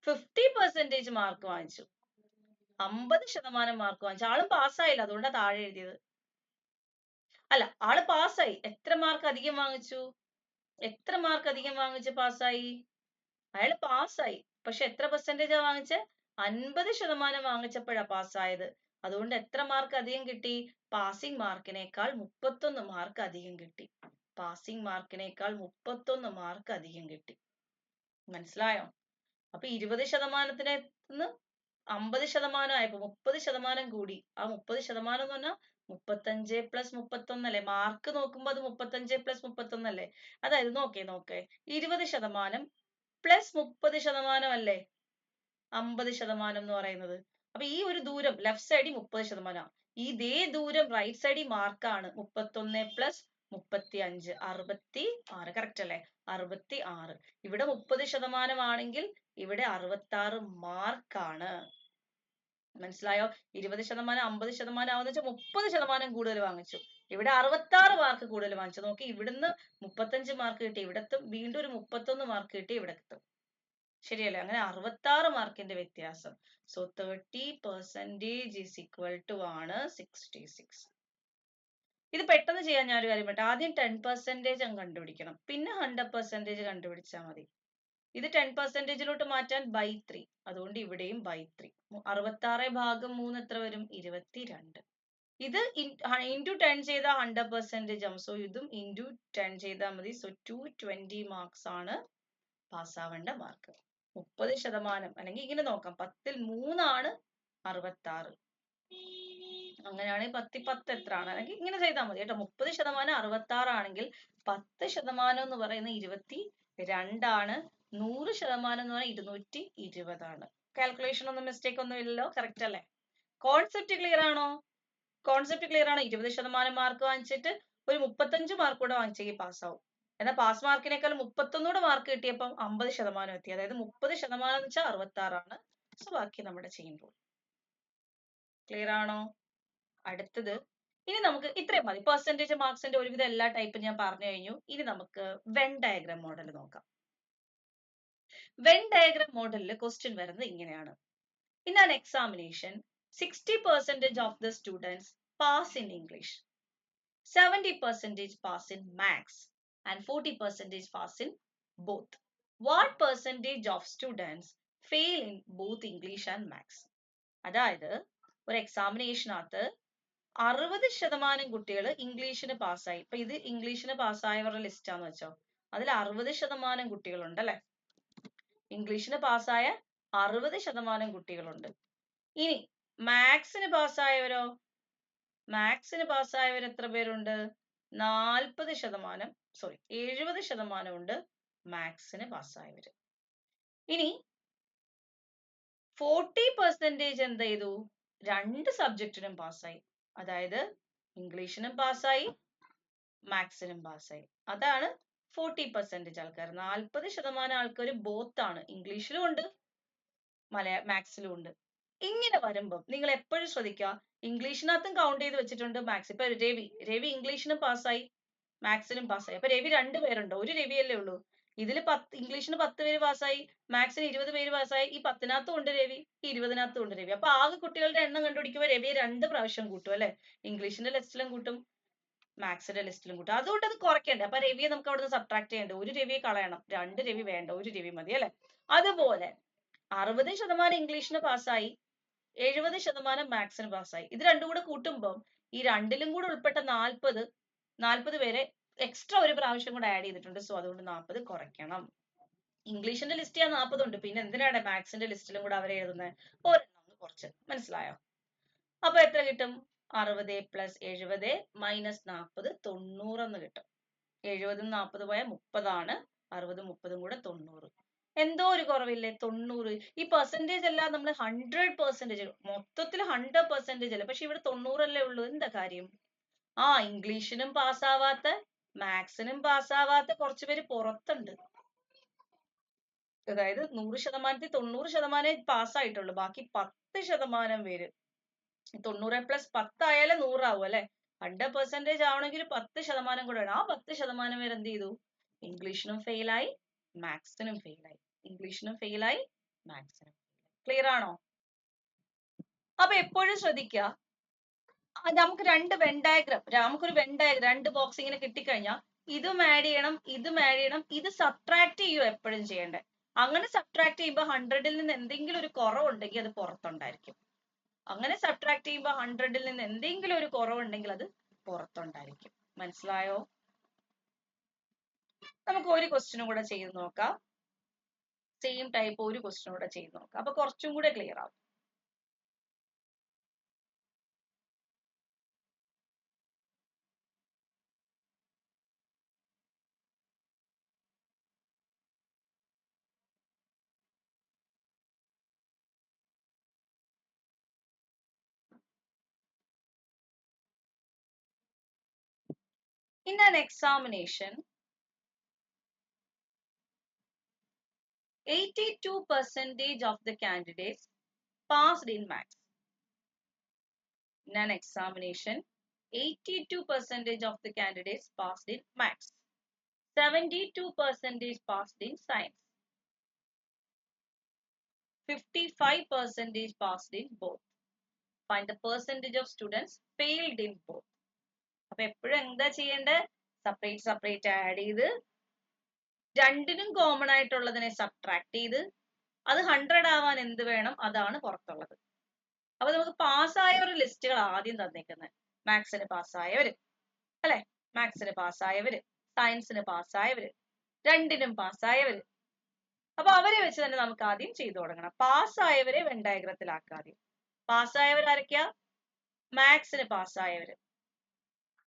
50% മാർക്ക് വാങ്ങിച്ചു, 50% മാർക്ക് വാങ്ങിച്ചു, ആളും പാസ്സായില്ല, അതുകൊണ്ടാണ് താഴെ എഴുതിയത്. അല്ല, ആള് പാസ്സായി. എത്ര മാർക്ക് അധികം വാങ്ങിച്ചു? എത്ര മാർക്ക് അധികം വാങ്ങിച്ച് പാസ്സായി? അയാൾ പാസ്സായി, പക്ഷെ എത്ര പെർസെന്റേജാ വാങ്ങിച്ചേ? 50% വാങ്ങിച്ചപ്പോഴാ പാസ്സായത്. അതുകൊണ്ട് എത്ര മാർക്ക് അധികം കിട്ടി? പാസിംഗ് മാർക്കിനേക്കാൾ 31 മാർക്ക് അധികം കിട്ടി. പാസിംഗ് മാർക്കിനേക്കാൾ 31 മാർക്ക് അധികം കിട്ടി. മനസ്സിലായോ? അപ്പൊ 20%-ത്തിന് 50% ആയപ്പോ 30% കൂടി. ആ 30% എന്ന് പറഞ്ഞാൽ 35 + 31 അല്ലേ? മാർക്ക് നോക്കുമ്പോ അത് 35 + 31 അല്ലേ? അതായത് നോക്കേ 20% + 30% അല്ലേ 50% എന്ന് പറയുന്നത്. അപ്പൊ ഈ ഒരു ദൂരം ലെഫ്റ്റ് സൈഡിൽ 30%, ഇതേ ദൂരം റൈറ്റ് സൈഡിൽ മാർക്കാണ്. 31 + 35 66. കറക്റ്റ് അല്ലേ? 66. ഇവിടെ 30% ആണെങ്കിൽ ഇവിടെ 66 മാർക്കാണ്. മനസ്സിലായോ? 20% 50% ആവുന്ന വെച്ചാൽ 30% കൂടുതൽ വാങ്ങിച്ചു. ഇവിടെ 66 മാർക്ക് കൂടുതൽ വാങ്ങിച്ചു. നോക്കി, ഇവിടുന്ന് 35 മാർക്ക് കിട്ടി, ഇവിടെത്തും വീണ്ടും ഒരു 31 മാർക്ക് കിട്ടി, ഇവിടെത്തും. ശരിയല്ലേ? അങ്ങനെ 66 മാർക്കിന്റെ വ്യത്യാസം. സോ 30% is equal to ആണ് 66. ഇത് പെട്ടെന്ന് ചെയ്യാൻ ഞാനൊരു കാര്യം പറയട്ടെ. ആദ്യം 10% അങ്ങ് കണ്ടുപിടിക്കണം, പിന്നെ 100% കണ്ടുപിടിച്ചാൽ മതി. ഇത് 10%-ലോട്ട് മാറ്റാൻ by 3, അതുകൊണ്ട് ഇവിടെയും by 3. 66/3 എത്ര വരും? 22. ഇത് into 10 ചെയ്താൽ 100% ആവും. സോ ഇതും into 10 ചെയ്താൽ മതി. സോ 220 മാർക്സ് ആണ് പാസ്സാവേണ്ട മാർക്ക്. 30% അല്ലെങ്കിൽ ഇങ്ങനെ നോക്കാം, 10-ൽ 3 ആണ് 66. അങ്ങനെയാണെങ്കിൽ 10-10 എത്ര ആണ്? അല്ലെങ്കിൽ ഇങ്ങനെ ചെയ്താൽ മതി കേട്ടോ. 30% 66 ആണെങ്കിൽ 10% എന്ന് പറയുന്നത് 22 ആണ്. 100% എന്ന് പറയുന്നത് 220 ആണ്. കാൽക്കുലേഷൻ ഒന്നും മിസ്റ്റേക്ക് ഒന്നും ഇല്ലല്ലോ, കറക്റ്റ് അല്ലേ? കോൺസെപ്റ്റ് ക്ലിയർ ആണോ? കോൺസെപ്റ്റ് ക്ലിയർ ആണോ? 20% മാർക്ക് വാങ്ങിച്ചിട്ട് ഒരു 35 മാർക്ക് കൂടെ വാങ്ങിച്ചെങ്കിൽ പാസ്സാവും. എന്നാൽ പാസ് മാർക്കിനേക്കാൾ 31 കൂടെ മാർക്ക് കിട്ടിയപ്പം 50% എത്തി. അതായത് 30% എന്ന് വെച്ചാൽ 66 ആണ്. ടൈപ്സ്, ബാക്കി നമ്മുടെ ചെയിൻ റൂൾ. ക്ലിയർ ആണോ? അടുത്തത് ഇനി നമുക്ക് ഇത്രയും മതി. പെർസെന്റേജ് മാർക്സിന്റെ ഒരുവിധം എല്ലാ ടൈപ്പും ഞാൻ പറഞ്ഞു കഴിഞ്ഞു. ഇനി നമുക്ക് വെൻ ഡയഗ്രാം മോഡൽ നോക്കാം. വെൻ ഡയഗ്രാം മോഡലിൽ ക്വസ്റ്റ്യൻ വരുന്നത് ഇങ്ങനെയാണ്. In an examination, 60% of the students pass in English, 70% pass in Maths, and 40% pass in both. What percentage of students fail in both English and Maths? അതായത് ഒരു എക്സാമിനേഷനകത്ത് 60% കുട്ടികൾ ഇംഗ്ലീഷിന് പാസ്സായി. ഇപ്പൊ ഇത് ഇംഗ്ലീഷിന് പാസ്സായവരുടെ ലിസ്റ്റ് ആണെന്ന് വെച്ചോ. അതിൽ 60% കുട്ടികളുണ്ട് അല്ലെ. ഇംഗ്ലീഷിന് പാസ്സായ 60% കുട്ടികളുണ്ട്. ഇനി മാത്സിന് പാസ്സായവരോ? മാത്സിന് പാസ്സായവർ എത്ര പേരുണ്ട്? 70% ഉണ്ട് മാത്സിന് പാസ്സായവര്. ഇനി 40% എന്ത് ചെയ്തു? രണ്ട് സബ്ജക്റ്റിനും പാസ്സായി. അതായത് ഇംഗ്ലീഷിനും പാസ്സായി, മാത്സിനും പാസ്സായി. അതാണ് 40% ആൾക്കാർ. 40% ആൾക്കാർ ബോത്ത് ആണ്, ഇംഗ്ലീഷിലും ഉണ്ട് മാത്സിലും ഉണ്ട്. ഇങ്ങനെ വരുമ്പം നിങ്ങൾ എപ്പോഴും ശ്രദ്ധിക്കുക, ഇംഗ്ലീഷിനകത്തും കൗണ്ട് ചെയ്ത് വെച്ചിട്ടുണ്ട് മാത്സ്. ഇപ്പൊ രവി ഇംഗ്ലീഷിനും പാസ്സായി, മാത്സിനും പാസ്സായി. അപ്പൊ രവി 2 പേരുണ്ടോ? ഒരു രവിയല്ലേ ഉള്ളൂ. ഇതിൽ ഇംഗ്ലീഷിന് 10 പേര് പാസ്സായി, മാത്സിന് 20 പേര് പാസ്സായി. ഈ 10-നകത്തും ഉണ്ട് രവി, ഈ 20-നകത്തും ഉണ്ട് രവി. അപ്പൊ ആകെ കുട്ടികളുടെ എണ്ണം കണ്ടുപിടിക്കുമ്പോൾ രവിയെ 2 പ്രാവശ്യം കൂട്ടും അല്ലെ. ഇംഗ്ലീഷിന്റെ ലിസ്റ്റിലും കൂട്ടും, മാത്സിന്റെ ലിസ്റ്റിലും കൂട്ടും. അതുകൊണ്ട് അത് കുറയ്ക്കണ്ടേ. അപ്പൊ രവിയെ നമുക്ക് അവിടെ നിന്ന് സബ്ട്രാക്ട് ചെയ്യണ്ട. ഒരു രവിയെ കളയണം. 2 രവി വേണ്ട, ഒരു രവി മതി അല്ലെ. അതുപോലെ 60% ഇംഗ്ലീഷിന് പാസ്സായി, 70% മാത്സിന് പാസ്സായി. ഇത് രണ്ടും കൂടെ കൂട്ടുമ്പോൾ ഈ രണ്ടിലും കൂടെ ഉൾപ്പെട്ട 40 പേരെ എക്സ്ട്രാ ഒരു പ്രാവശ്യം കൂടെ ആഡ് ചെയ്തിട്ടുണ്ട്. സോ അതുകൊണ്ട് 40 കുറയ്ക്കണം. ഇംഗ്ലീഷിന്റെ ലിസ്റ്റ് 40 ഉണ്ട്, പിന്നെ എന്തിനാണ് മാത്സിന്റെ ലിസ്റ്റിലും കൂടെ അവരെ എഴുതുന്നത്? ഒരെണ്ണം കുറച്ച്. മനസ്സിലായോ? അപ്പൊ എത്ര കിട്ടും? 60 + 70 - 40 90 എന്ന് കിട്ടും. 70 40 പോയാൽ 30 ആണ്. 60 30 കൂടെ 90. എന്തോ ഒരു കുറവില്ലേ? 90. ഈ പെർസെന്റേജ് എല്ലാം നമ്മൾ 100% മൊത്തത്തിൽ 100% അല്ലേ, പക്ഷെ ഇവിടെ 90 അല്ലേ ഉള്ളൂ. എന്താ കാര്യം? ഇംഗ്ലീഷിനും പാസ്സാവാത്ത, മാത്സിനും പാസ്സാവാത്ത കുറച്ചു പേര് പുറത്തുണ്ട്. അതായത് 100%ൽ 90% പാസ്സായിട്ടുള്ളൂ. ബാക്കി 10% പേര്, 90 + 10 ആയാലേ 100 ആവും അല്ലെ. 100% ആവണമെങ്കിൽ 10% കൂടെ വേണം. ആ 10% പേര് എന്ത് ചെയ്തു? ഇംഗ്ലീഷിനും ഫെയിലായി, മാത്സിനും ഫെയിലായി. ഇംഗ്ലീഷിനും ഫെയിലായി, മാത്സിനും. ക്ലിയർ ആണോ? അപ്പൊ എപ്പോഴും ശ്രദ്ധിക്കുക, നമുക്ക് രണ്ട് വെൻ ഡയഗ്രാം, നമുക്കൊരു വെൻ ഡയഗ്രാം 2 ബോക്സ് ഇങ്ങനെ കിട്ടിക്കഴിഞ്ഞാൽ ഇതും ആഡ് ചെയ്യണം, ഇതും ആഡ് ചെയ്യണം. ഇത് സബ്ട്രാക്ട് ചെയ്യുക എപ്പോഴും ചെയ്യേണ്ടത്. അങ്ങനെ സബ്ട്രാക്ട് ചെയ്യുമ്പോൾ 100ൽ നിന്ന് എന്തെങ്കിലും ഒരു കുറവുണ്ടെങ്കിൽ അത് പുറത്തുണ്ടായിരിക്കും. അങ്ങനെ സബ്ട്രാക്ട് ചെയ്യുമ്പോൾ 100ൽ നിന്ന് എന്തെങ്കിലും ഒരു കുറവുണ്ടെങ്കിൽ അത് പുറത്തുണ്ടായിരിക്കും. മനസ്സിലായോ? നമുക്ക് ഒരു ക്വസ്റ്റ്യനും കൂടെ ചെയ്ത് നോക്കാം. സെയിം ടൈപ്പ് ഒരു ക്വസ്റ്റ്യനും കൂടെ ചെയ്ത് നോക്കാം. അപ്പൊ കുറച്ചും കൂടെ ക്ലിയർ ആവും. In an examination, 82% of the candidates passed in Maths. In an examination, 82% of the candidates passed in Maths. 72% passed in Science. 55% passed in both. Find the percentage of students failed in both. അപ്പൊ എപ്പോഴും എന്താ ചെയ്യേണ്ടത്? Separate add ചെയ്ത് രണ്ടിനും common ആയിട്ടുള്ളതിനെ subtract ചെയ്ത് അത് 100 ആവാൻ എന്ത് വേണം? അതാണ് പുറത്തുള്ളത്. അപ്പൊ നമുക്ക് പാസ്സായവരുടെ ലിസ്റ്റുകൾ ആദ്യം തന്നേക്കുന്നത്. മാത്സിന് പാസ്സായവര് അല്ലെ, മാത്സിന് പാസ്സായവര്, സയൻസിന് പാസ്സായവര്, രണ്ടിനും പാസ്സായവര്. അപ്പൊ അവരെ വെച്ച് തന്നെ നമുക്ക് ആദ്യം ചെയ്തു തുടങ്ങണം. പാസ്സായവരെ വെൻ ഡയഗ്രത്തിലാക്കുക. ആദ്യം പാസ്സായവർ ആരൊക്കെയാ? മാത്സിന് പാസ്സായവര്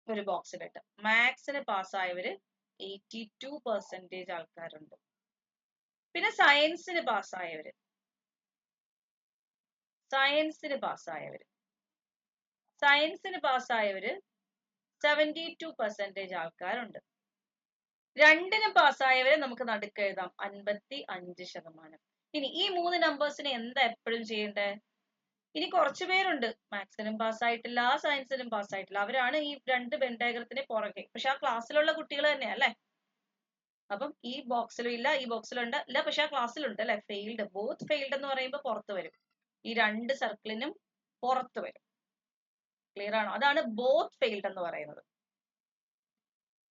ഒരു ബോക്സിലിട്ട്. മാത്സിന് പാസ്സായവര് 82% ആൾക്കാരുണ്ട്. പിന്നെ സയൻസിന് പാസ്സായവര്, 72% ആൾക്കാരുണ്ട്. രണ്ടിനും പാസ്സായവരെ നമുക്ക് നടുക്ക് എഴുതാം, 55%. ഇനി ഈ 3 നമ്പേഴ്സിനെ എന്താ എപ്പോഴും ചെയ്യണ്ടേ? ഇനി കുറച്ചു പേരുണ്ട് മാത്സിനും പാസ്സായിട്ടില്ല, സയൻസിനും പാസ്സായിട്ടില്ല. അവരാണ് ഈ 2 വെൻ ഡയഗ്രത്തിന് പുറകെ. പക്ഷെ ആ ക്ലാസ്സിലുള്ള കുട്ടികൾ തന്നെയാ അല്ലെ? അപ്പം ഈ ബോക്സിലും ഇല്ല, ഈ ബോക്സിലും ഉണ്ട് ഇല്ല, പക്ഷെ ആ ക്ലാസ്സിലുണ്ട് അല്ലെ? ഫെയിൽഡ്, ബോത്ത് ഫെയിൽഡ് എന്ന് പറയുമ്പോൾ പുറത്ത് വരും. ഈ 2 സർക്കിളിനും പുറത്ത് വരും. ക്ലിയർ ആണോ? അതാണ് ബോത്ത് ഫെയിൽഡ് എന്ന് പറയുന്നത്.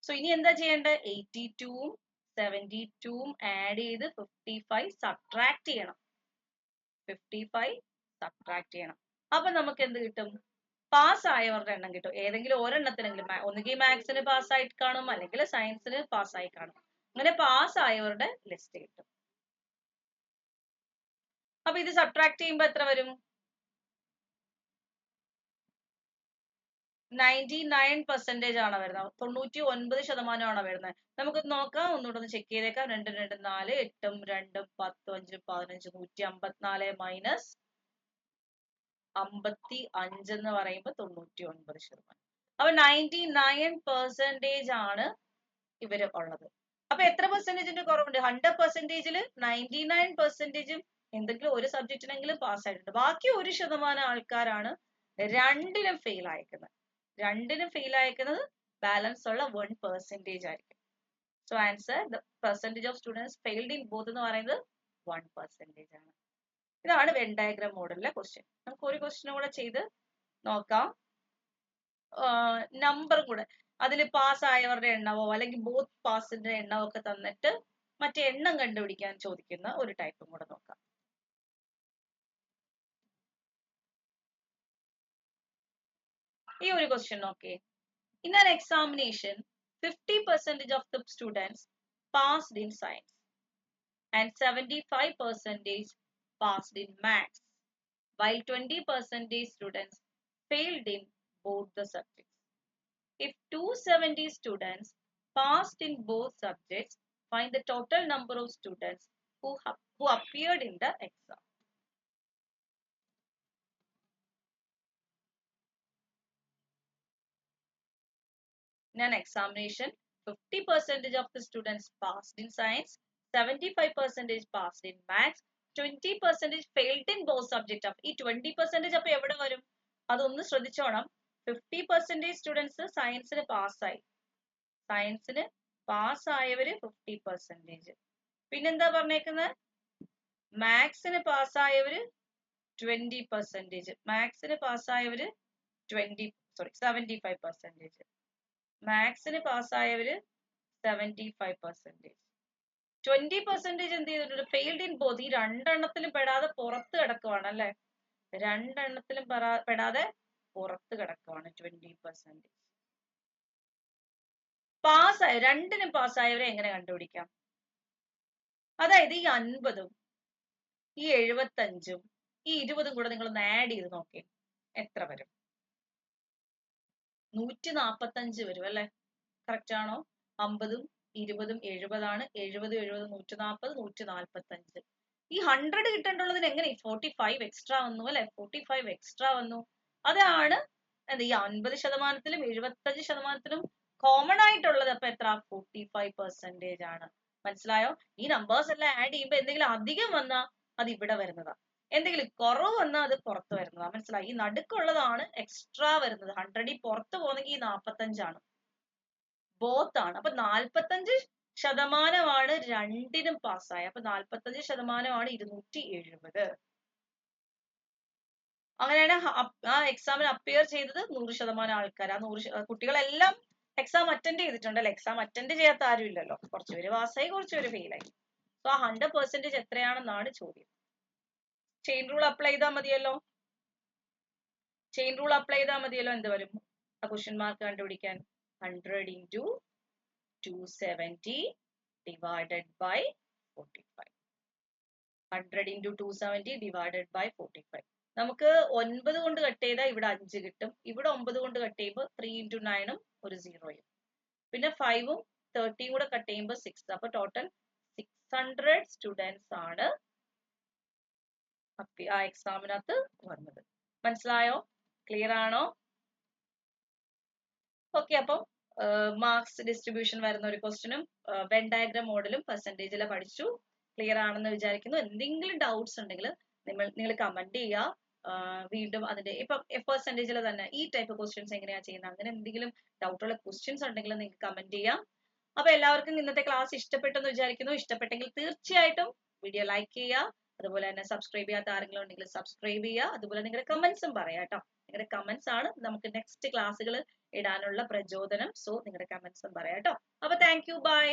സോ ഇനി എന്താ ചെയ്യേണ്ടത്? 82ഉം 72ഉം ആഡ് ചെയ്ത് 55 സബ്ട്രാക്ട് ചെയ്യണം. 55 സബ്ട്രാക്ട് ചെയ്യണം. അപ്പൊ നമുക്ക് എന്ത് കിട്ടും? പാസ് ആയവരുടെ എണ്ണം കിട്ടും. ഏതെങ്കിലും ഒരെണ്ണത്തിനെങ്കിലും, ഒന്നുകിൽ മാത്സിന് പാസ്സായി കാണും, അല്ലെങ്കിൽ സയൻസിന് പാസ്സായി കാണും. അങ്ങനെ പാസ് ആയവരുടെ ലിസ്റ്റ് കിട്ടും. അപ്പൊ ഇത് സബ്ട്രാക്ട് ചെയ്യുമ്പോ എത്ര വരും? 99% ആണ് വരുന്നത്. 99% വരുന്നത്. നമുക്ക് നോക്കാം, ഒന്നുകൂടെ ഒന്ന് ചെക്ക് ചെയ്തേക്കാം. 2 2 4 8 2 10 5 15 154 മൈനസ് 55 എന്ന് പറയുമ്പോൾ 99%. അപ്പൊ 99% ആണ് ഇവര് ഉള്ളത്. അപ്പൊ എത്ര പെർസെന്റേജിന്റെ കുറവുണ്ട്? 100%-ല് 99%-ഉം എന്തെങ്കിലും ഒരു സബ്ജക്റ്റിനെങ്കിലും പാസ് ആയിട്ടുണ്ട്. ബാക്കി 1% ആൾക്കാരാണ് രണ്ടിലും ഫെയിൽ ആയിരിക്കുന്നത്. രണ്ടിനും ഫെയിൽ ആയിരിക്കുന്നത് ബാലൻസ് ഉള്ള 1% ആയിരിക്കും. So answer, the percentage of students failed in both എന്ന് പറയുന്നത് 1% ആണ്. ഇതാണ് വെൻ ഡയഗ്രാം മോഡലിലെ ക്വസ്റ്റ്യൻ. നമുക്ക് ഒരു ക്വസ്റ്റ്യൻ കൂടെ ചെയ്ത് നോക്കാം. നമ്പർ കൂടെ അതിൽ പാസ് ആയവരുടെ എണ്ണമോ അല്ലെങ്കിൽ ബോത്ത് പാസിന്റെ എണ്ണമോ ഒക്കെ തന്നിട്ട് മറ്റേ എണ്ണം കണ്ടുപിടിക്കാൻ ചോദിക്കുന്ന ഒരു ടൈപ്പും കൂടെ നോക്കാം. ഈ ഒരു ക്വസ്റ്റ്യൻ നോക്കേ. In an examination, 50% of the students passed in science and 75% passed in maths, while 20% students failed in both the subjects. If 270 students passed in both subjects, find the total number of students who appeared in the exam. In an examination, 50% of the students passed in science, 75% passed in maths, 20% failed in both subjects. ഈ 20% അപ്പൊ എവിടെ വരും? അതൊന്ന് ശ്രദ്ധിച്ചോണം. 50% students സയൻസിന് പാസ്സായി. സയൻസിന് പാസ്സായവര് 50%. പിന്നെന്താ പറഞ്ഞേക്കുന്നത്? മാത്സിന് പാസ്സായവര് 20%. മാത്സിന് പാസ്സായവര് 75%. മാത്സിന് പാസ്സായവര് 75%. 20% എന്ത് ചെയ്തിട്ടുണ്ട്? Failed in both. ഈ രണ്ടെണ്ണത്തിലും പെടാതെ പുറത്ത് കിടക്കുവാണ് അല്ലെ? രണ്ടെണ്ണത്തിലും പെടാതെ പുറത്ത് കിടക്കുവാണ് 20%. പാസ്സായ, രണ്ടിനും പാസ്സായവരെ എങ്ങനെ കണ്ടുപിടിക്കാം? അതായത് ഈ 50ഉം ഈ 75ഉം ഈ 20ഉം കൂടെ നിങ്ങൾ ഒന്ന് ആഡ് ചെയ്ത് നോക്കേ, എത്ര വരും? 145 വരും അല്ലെ? കറക്റ്റ് ആണോ? 50ഉം 20ഉം 70 ആണ്. 70 70 140 145. ഈ 100 കിട്ടേണ്ടുള്ളതിന് എങ്ങനെ 45 എക്സ്ട്രാ വന്നു അല്ലെ? 45 എക്സ്ട്രാ വന്നു. അതാണ് എന്ത് ഈ 50%-ലും 75%-ലും കോമൺ ആയിട്ടുള്ളത്. അപ്പൊ എത്ര? 45% ആണ്. മനസ്സിലായോ? ഈ നമ്പേഴ്സ് എല്ലാം ആഡ് ചെയ്യുമ്പോ എന്തെങ്കിലും അധികം വന്നാ അത് ഇവിടെ വരുന്നതാ, എന്തെങ്കിലും കുറവ് വന്നാൽ അത് പുറത്ത് വരുന്നതാ. മനസ്സിലായി? ഈ നടുക്കുള്ളതാണ് എക്സ്ട്രാ വരുന്നത്. 100 പുറത്ത് പോകുന്നെങ്കിൽ ഈ 45 ആണ്. ബോത്ത് ആണ്. അപ്പൊ 45% രണ്ടിനും പാസ്സായ. അപ്പൊ 45% 270. അങ്ങനെയാണ് ആ എക്സാമിന് അപ്പിയർ ചെയ്തത് 100% ആൾക്കാർ. ആ 100 കുട്ടികളെല്ലാം എക്സാം അറ്റൻഡ് ചെയ്തിട്ടുണ്ട് അല്ലെ? എക്സാം അറ്റൻഡ് ചെയ്യാത്ത ആരും ഇല്ലല്ലോ. കുറച്ചുപേര് പാസ്സായി, കുറച്ചുപേര് ഫെയിലായി. സോ ആ 100% എത്രയാണെന്നാണ് ചോദ്യം. ചെയിൻ റൂൾ അപ്ലൈ ചെയ്താൽ മതിയല്ലോ. ചെയിൻ റൂൾ അപ്ലൈ ചെയ്താൽ മതിയല്ലോ. എന്ത് വരും ആ ക്വസ്റ്റ്യൻ മാർക്ക് കണ്ടുപിടിക്കാൻ? 100 into 270 divided by 45. 100 into 270 divided by 45. നമുക്ക് 9 കൊണ്ട് കട്ട് ചെയ്താൽ ഇവിടെ 5 കിട്ടും. ഇവിടെ 9 കൊണ്ട് കട്ട് ചെയ്യുമ്പോൾ 3 into 9ഉം ഒരു 0യും. പിന്നെ 5ഉം 30യും കൂടെ കട്ട് ചെയ്യുമ്പോൾ 6. അപ്പൊ ടോട്ടൽ 600 സ്റ്റുഡൻസ് ആണ് ആ എക്സാമിനകത്ത് വന്നത്. മനസ്സിലായോ? ക്ലിയർ ആണോ? ഓക്കെ. അപ്പം മാർക്സ് ഡിസ്ട്രിബ്യൂഷൻ വരുന്ന ഒരു ക്വസ്റ്റ്യനും വെൻ ഡയഗ്രാം മോഡലും പെർസെന്റേജിലെ പഠിച്ചു. ക്ലിയർ ആണെന്ന് വിചാരിക്കുന്നു. എന്തെങ്കിലും ഡൗട്ട്സ് ഉണ്ടെങ്കിൽ നിങ്ങൾ കമന്റ് ചെയ്യുക. വീണ്ടും അതിന്റെ ഇപ്പൊ പെർസെന്റേജിൽ തന്നെ ഈ ടൈപ്പ് ക്വസ്റ്റ്യൻസ് എങ്ങനെയാ ചെയ്യുന്നത്, അങ്ങനെ എന്തെങ്കിലും ഡൗട്ടുള്ള ക്വസ്റ്റ്യൻസ് ഉണ്ടെങ്കിൽ നിങ്ങൾക്ക് കമന്റ് ചെയ്യാം. അപ്പൊ എല്ലാവർക്കും ഇന്നത്തെ ക്ലാസ് ഇഷ്ടപ്പെട്ടെന്ന് വിചാരിക്കുന്നു. ഇഷ്ടപ്പെട്ടെങ്കിൽ തീർച്ചയായിട്ടും വീഡിയോ ലൈക്ക് ചെയ്യുക. അതുപോലെ തന്നെ സബ്സ്ക്രൈബ് ചെയ്യാത്ത ആരെങ്കിലും ഉണ്ടെങ്കിൽ സബ്സ്ക്രൈബ് ചെയ്യുക. അതുപോലെ നിങ്ങളുടെ കമന്റ്സും പറയാം കേട്ടോ. നിങ്ങളുടെ കമന്റ്സ് ആണ് നമുക്ക് നെക്സ്റ്റ് ക്ലാസ്സുകൾ ഇടാനുള്ള പ്രചോദനം. സോ നിങ്ങളുടെ കമന്റ്സും പറയാം കേട്ടോ. അപ്പൊ താങ്ക് യു, ബൈ.